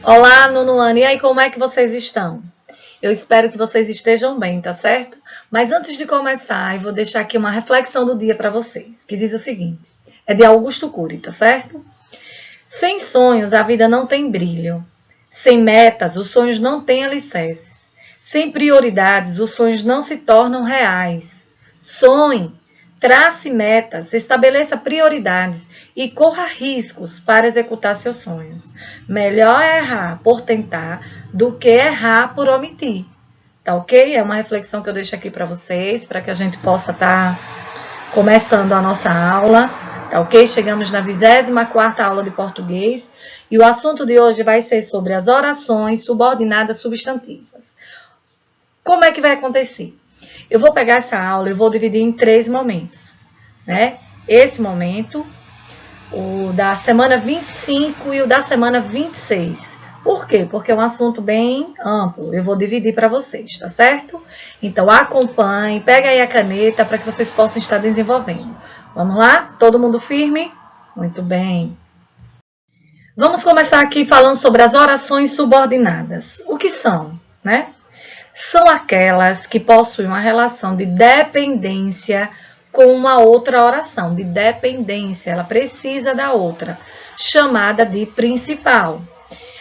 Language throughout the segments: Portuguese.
Olá, Nunuane, e aí, como é que vocês estão? Eu espero que vocês estejam bem, tá certo? Mas antes de começar, eu vou deixar aqui uma reflexão do dia para vocês, que diz o seguinte, é de Augusto Cury, tá certo? Sem sonhos, a vida não tem brilho. Sem metas, os sonhos não têm alicerces. Sem prioridades, os sonhos não se tornam reais. Sonhe, trace metas, estabeleça prioridades e corra riscos para executar seus sonhos. Melhor é errar por tentar do que errar por omitir. Tá ok? É uma reflexão que eu deixo aqui para vocês, para que a gente possa estar começando a nossa aula. Tá ok? Chegamos na 24ª aula de português e o assunto de hoje vai ser sobre as orações subordinadas substantivas. Como é que vai acontecer? Eu vou pegar essa aula e vou dividir em 3 momentos, né? Esse momento, o da semana 25 e o da semana 26. Por quê? Porque é um assunto bem amplo. Eu vou dividir para vocês, tá certo? Então, acompanhe, pega aí a caneta para que vocês possam estar desenvolvendo. Vamos lá? Todo mundo firme? Muito bem. Vamos começar aqui falando sobre as orações subordinadas. O que são, né? São aquelas que possuem uma relação de dependência com uma outra oração, de dependência, ela precisa da outra, chamada de principal.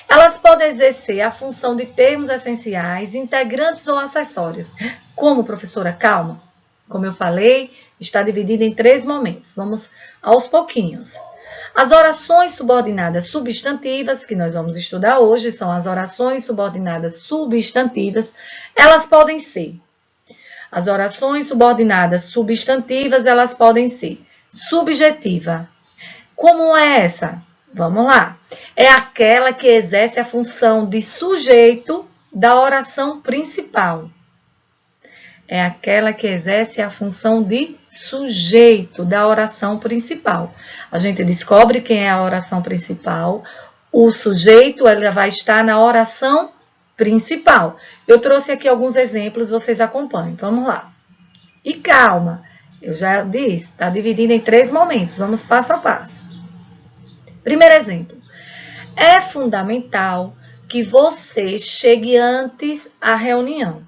Elas podem exercer a função de termos essenciais, integrantes ou acessórios. Como, professora? Calma. Como eu falei, está dividida em 3 momentos. Vamos aos pouquinhos. As orações subordinadas substantivas, que nós vamos estudar hoje, são as orações subordinadas substantivas. Elas podem ser. As orações subordinadas substantivas, elas podem ser subjetiva. Como é essa? Vamos lá. É aquela que exerce a função de sujeito da oração principal. É aquela que exerce a função de sujeito da oração principal. A gente descobre quem é a oração principal. O sujeito, ele vai estar na oração principal. Eu trouxe aqui alguns exemplos, vocês acompanhem. Vamos lá. E calma, eu já disse, está dividido em 3 momentos. Vamos passo a passo. Primeiro exemplo. É fundamental que você chegue antes à reunião.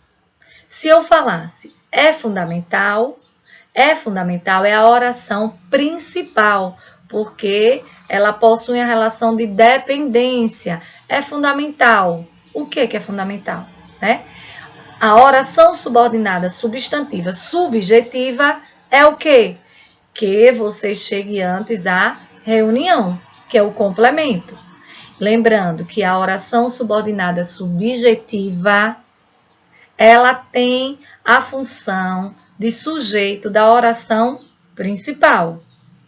Se eu falasse é fundamental é a oração principal, porque ela possui a relação de dependência. É fundamental. O que é fundamental? Né? A oração subordinada substantiva subjetiva é o quê? Que você chegue antes à reunião, que é o complemento. Lembrando que a oração subordinada subjetiva ela tem a função de sujeito da oração principal.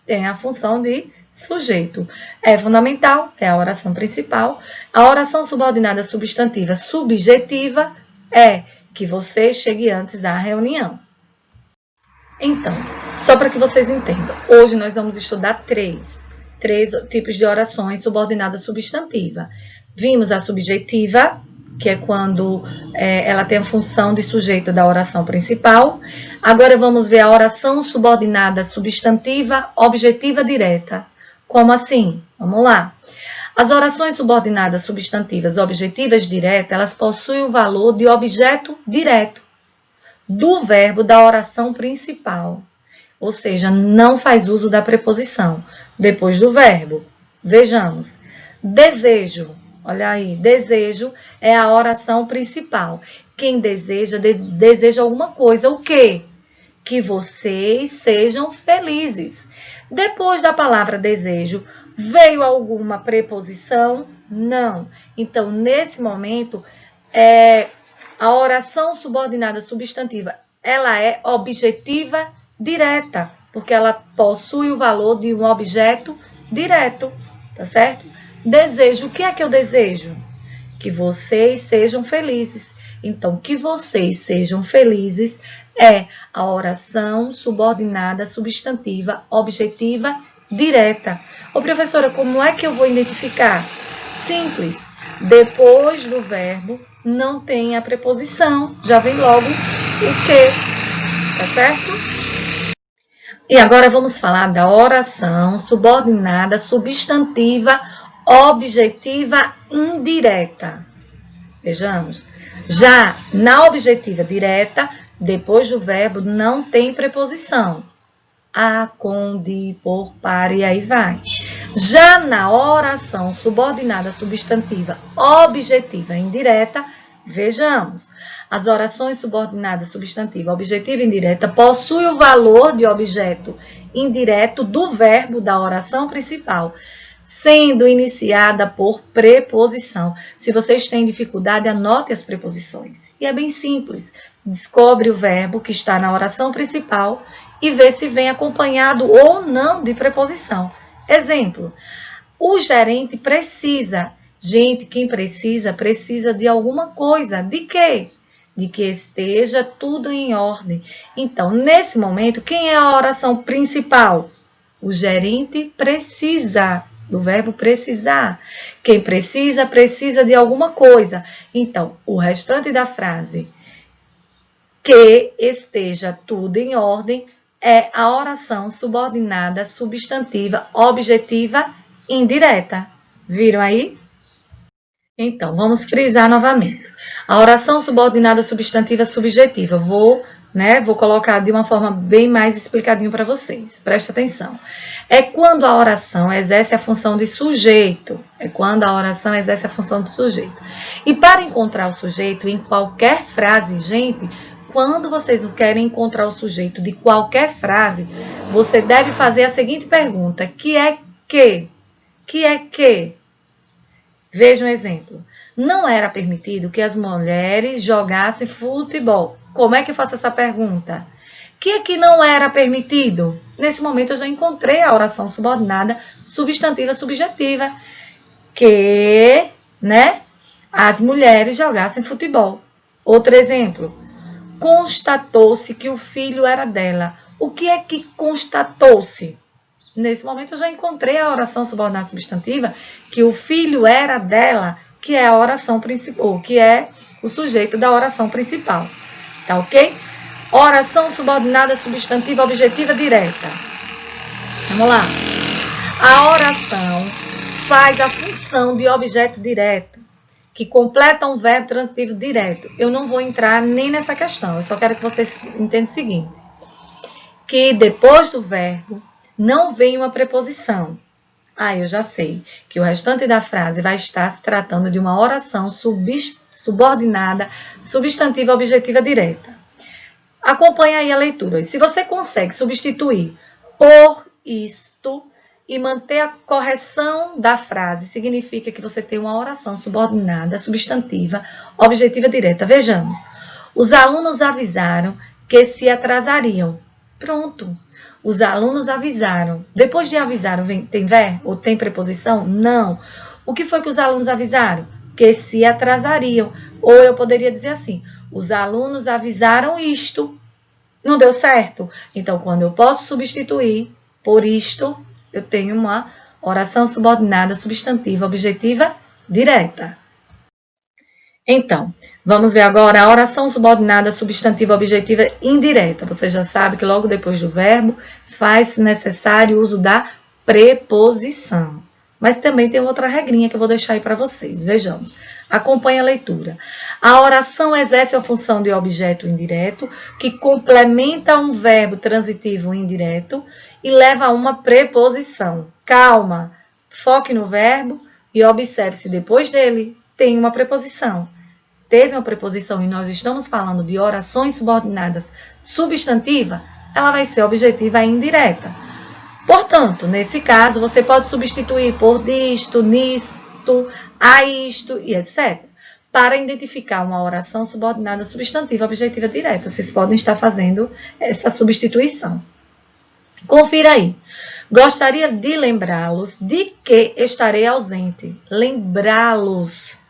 Tem a função de sujeito. É fundamental, é a oração principal. A oração subordinada substantiva subjetiva é que você chegue antes à reunião. Então, só para que vocês entendam, hoje nós vamos estudar três tipos de orações subordinadas substantiva. Vimos a subjetiva, que é quando ela tem a função de sujeito da oração principal. Agora vamos ver a oração subordinada substantiva objetiva direta. Como assim? Vamos lá. As orações subordinadas substantivas objetivas diretas, elas possuem o valor de objeto direto do verbo da oração principal. Ou seja, não faz uso da preposição depois do verbo. Vejamos. Desejo. Olha aí, desejo é a oração principal. Quem deseja, deseja alguma coisa. O quê? Que vocês sejam felizes. Depois da palavra desejo, veio alguma preposição? Não. Então, nesse momento, a oração subordinada substantiva, ela é objetiva direta, porque ela possui o valor de um objeto direto, tá certo? Desejo, o que é que eu desejo? Que vocês sejam felizes. Então, que vocês sejam felizes é a oração subordinada substantiva objetiva direta. Ô, professora, como é que eu vou identificar? Simples. Depois do verbo não tem a preposição, já vem logo o que, tá certo? E agora vamos falar da oração subordinada substantiva objetiva indireta. Vejamos. Já na objetiva direta, depois do verbo não tem preposição. A, com, de, por, para e aí vai. Já na oração subordinada substantiva objetiva indireta, vejamos. As orações subordinadas substantiva objetiva indireta possuem o valor de objeto indireto do verbo da oração principal, sendo iniciada por preposição. Se vocês têm dificuldade, anote as preposições. E é bem simples. Descobre o verbo que está na oração principal e vê se vem acompanhado ou não de preposição. Exemplo, o gerente precisa. Gente, quem precisa, precisa de alguma coisa. De quê? De que esteja tudo em ordem. Então, nesse momento, quem é a oração principal? O gerente precisa, do verbo precisar. Quem precisa, precisa de alguma coisa. Então, o restante da frase, que esteja tudo em ordem, é a oração subordinada substantiva objetiva indireta. Viram aí? Então, vamos frisar novamente. A oração subordinada substantiva subjetiva. Vou colocar de uma forma bem mais explicadinho para vocês. Presta atenção. É quando a oração exerce a função de sujeito. É quando a oração exerce a função de sujeito. E para encontrar o sujeito em qualquer frase, gente, quando vocês querem encontrar o sujeito de qualquer frase, você deve fazer a seguinte pergunta. Que é que? Que é que? Veja um exemplo. Não era permitido que as mulheres jogassem futebol. Como é que eu faço essa pergunta? Que é que não era permitido? Nesse momento eu já encontrei a oração subordinada substantiva subjetiva. Que, as mulheres jogassem futebol. Outro exemplo. Constatou-se que o filho era dela. O que é que constatou-se? Nesse momento eu já encontrei a oração subordinada substantiva, que o filho era dela, que é a oração principal, que é o sujeito da oração principal. Tá ok? Oração subordinada substantiva objetiva direta. Vamos lá. A oração faz a função de objeto direto, que completa um verbo transitivo direto. Eu não vou entrar nem nessa questão, eu só quero que vocês entendam o seguinte, que depois do verbo não vem uma preposição. Eu já sei que o restante da frase vai estar se tratando de uma oração subordinada substantiva objetiva direta. Acompanhe aí a leitura. Se você consegue substituir por isto e manter a correção da frase, significa que você tem uma oração subordinada substantiva objetiva direta. Vejamos. Os alunos avisaram que se atrasariam. Pronto. Os alunos avisaram. Depois de avisaram, tem verbo ou tem preposição? Não. O que foi que os alunos avisaram? Que se atrasariam. Ou eu poderia dizer assim, os alunos avisaram isto. Não deu certo? Então, quando eu posso substituir por isto, eu tenho uma oração subordinada substantiva objetiva direta. Então, vamos ver agora a oração subordinada substantiva objetiva indireta. Você já sabe que logo depois do verbo faz necessário o uso da preposição. Mas também tem outra regrinha que eu vou deixar aí para vocês. Vejamos. Acompanhe a leitura. A oração exerce a função de objeto indireto que complementa um verbo transitivo indireto e leva a uma preposição. Calma. Foque no verbo e observe se depois dele tem uma preposição. Teve uma preposição e nós estamos falando de orações subordinadas substantiva, ela vai ser objetiva indireta. Portanto, nesse caso, você pode substituir por disto, nisto, a isto e etc. Para identificar uma oração subordinada substantiva objetiva direta. Vocês podem estar fazendo essa substituição. Confira aí. Gostaria de lembrá-los de que estarei ausente. Lembrá-los.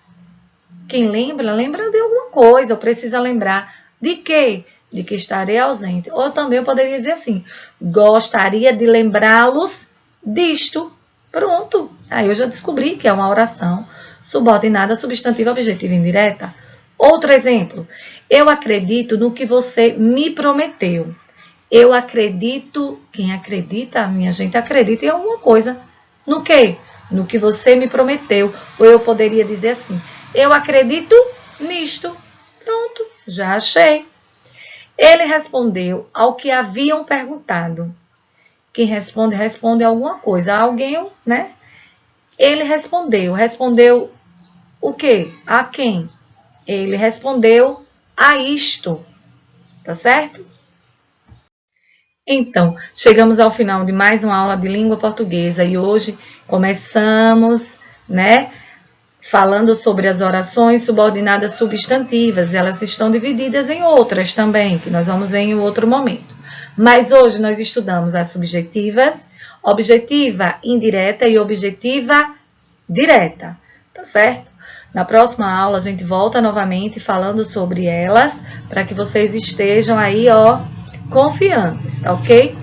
Quem lembra, lembra de alguma coisa, ou precisa lembrar de quê? De que estarei ausente. Ou também eu poderia dizer assim, gostaria de lembrá-los disto. Pronto. Aí eu já descobri que é uma oração subordinada substantiva objetiva indireta. Outro exemplo, eu acredito no que você me prometeu. Eu acredito, quem acredita, minha gente, acredita em alguma coisa. No quê? no que você me prometeu. Ou eu poderia dizer assim, eu acredito nisto. Pronto, já achei. Ele respondeu ao que haviam perguntado. Quem responde, responde alguma coisa. Alguém, né? Ele respondeu. Respondeu o quê? A quem? Ele respondeu a isto. Tá certo? Então, chegamos ao final de mais uma aula de língua portuguesa e hoje começamos, né, falando sobre as orações subordinadas substantivas. Elas estão divididas em outras também, que nós vamos ver em outro momento. Mas hoje nós estudamos as subjetivas, objetiva indireta e objetiva direta, tá certo? Na próxima aula a gente volta novamente falando sobre elas, para que vocês estejam aí, ó, confiantes, tá ok?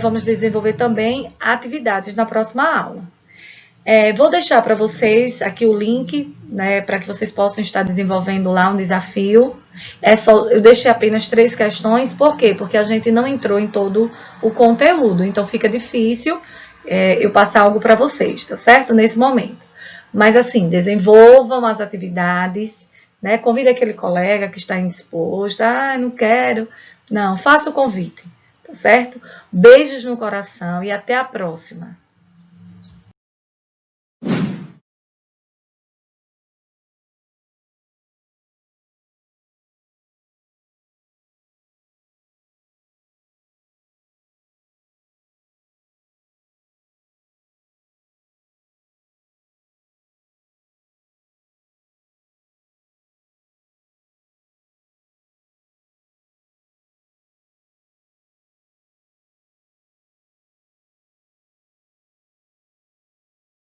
Vamos desenvolver também atividades na próxima aula. Vou deixar para vocês aqui o link, né, para que vocês possam estar desenvolvendo lá um desafio. Eu deixei apenas 3 questões, por quê? Porque a gente não entrou em todo o conteúdo, então fica difícil eu passar algo para vocês, tá certo? Nesse momento. Mas assim, desenvolvam as atividades, né? Convide aquele colega que está indisposto, não quero. Não, faça o convite, tá certo? Beijos no coração e até a próxima.